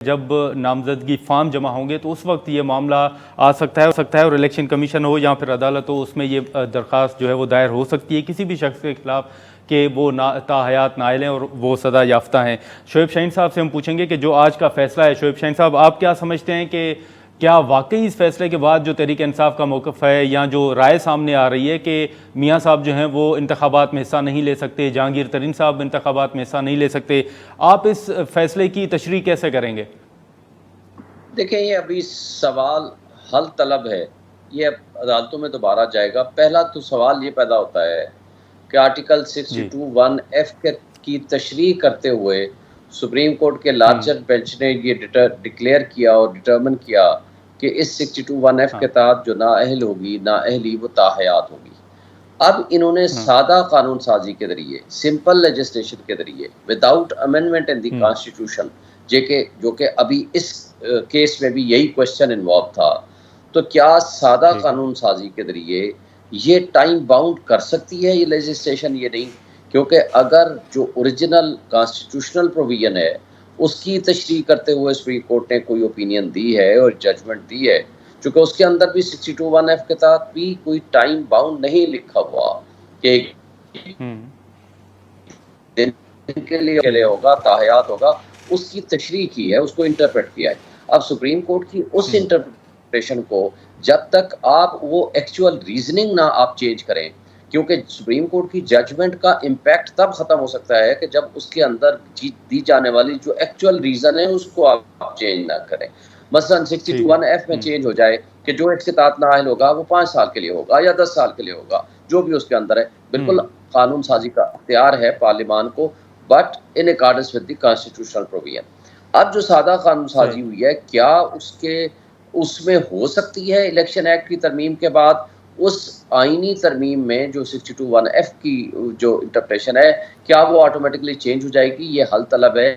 جب نامزدگی فارم جمع ہوں گے تو اس وقت یہ معاملہ آ سکتا ہے اور الیکشن کمیشن ہو یا پھر عدالت ہو، اس میں یہ درخواست جو ہے وہ دائر ہو سکتی ہے کسی بھی شخص کے خلاف کہ وہ تاحیات نائل ہیں اور وہ سزا یافتہ ہیں۔ شعیب شاہین صاحب سے ہم پوچھیں گے کہ جو آج کا فیصلہ ہے، شعیب شاہین صاحب آپ کیا سمجھتے ہیں کہ کیا واقعی اس فیصلے کے بعد جو تحریک انصاف کا موقف ہے یا جو رائے سامنے آ رہی ہے کہ میاں صاحب جو ہیں وہ انتخابات میں حصہ نہیں لے سکتے، جہانگیر ترین صاحب انتخابات میں حصہ نہیں لے سکتے، آپ اس فیصلے کی تشریح کیسے کریں گے؟ دیکھیں، یہ ابھی سوال حل طلب ہے، یہ عدالتوں میں دوبارہ جائے گا۔ پہلا تو سوال یہ پیدا ہوتا ہے کہ آرٹیکل 62(1)F کی تشریح کرتے ہوئے سپریم کورٹ کے لارجر بینچ نے یہ ڈکلیئر کیا اور ڈٹرمن کیا کہ اس 62(1)F کے تحت جو نااہل ہوگی، نااہلی وہ تاحیات ہوگی۔ اب انہوں نے سادہ قانون سازی کے ذریعے، سمپل لیجسلیشن کے ذریعے، without amendment in the constitution, جو کہ ابھی اس کیس میں بھی یہی کوشچن انوالو تھا، تو کیا سادہ قانون سازی کے ذریعے یہ ٹائم باؤنڈ کر سکتی ہے یہ لیجسلیشن؟ یہ نہیں، کیونکہ اگر جو اوریجنل کانسٹیٹیوشنل پروویژن ہے اس کی تشریح کرتے ہوئے سپریم کورٹ نے کوئی اوپینین دی ہے اور ججمنٹ دی ہے، چونکہ اس کے اندر بھی 62(1)F کے تحت بھی کوئی ٹائم باؤنڈ نہیں لکھا ہوا کہ دن کے لیے ہوگا، تاحیات ہوگا، اس کی تشریح کی ہے، اس کو انٹرپریٹ کیا ہے۔ اب سپریم کورٹ کی اس انٹرپریٹیشن کو جب تک آپ وہ ایکچوئل ریزننگ نہ آپ چینج کریں، کیونکہ سپریم کورٹ کی ججمنٹ کا امپیکٹ تب ختم ہو سکتا ہے کہ جب اس کے اندر دی جانے والی جو ایکچوئل ریزن ہے اس کو آپ چینج نہ کریں۔ مثلا 62(1)F میں چینج ہو جائے کہ جو اس کے تحت نااہل ہوگا وہ 5 سال کے لیے ہوگا یا 10 سال کے لیے ہوگا، جو بھی اس کے اندر ہے، بالکل قانون سازی کا اختیار ہے پارلیمان کو، but in accordance with the constitutional provision. اب جو سادہ قانون سازی ہوئی ہے، کیا اس میں ہو سکتی ہے الیکشن ایکٹ کی ترمیم کے بعد اس آئینی ترمیم میں جو 62(1)F کی جو انٹرپریشن ہے، کیا وہ آٹومیٹکلی چینج ہو جائے گی؟ یہ حل طلب ہے۔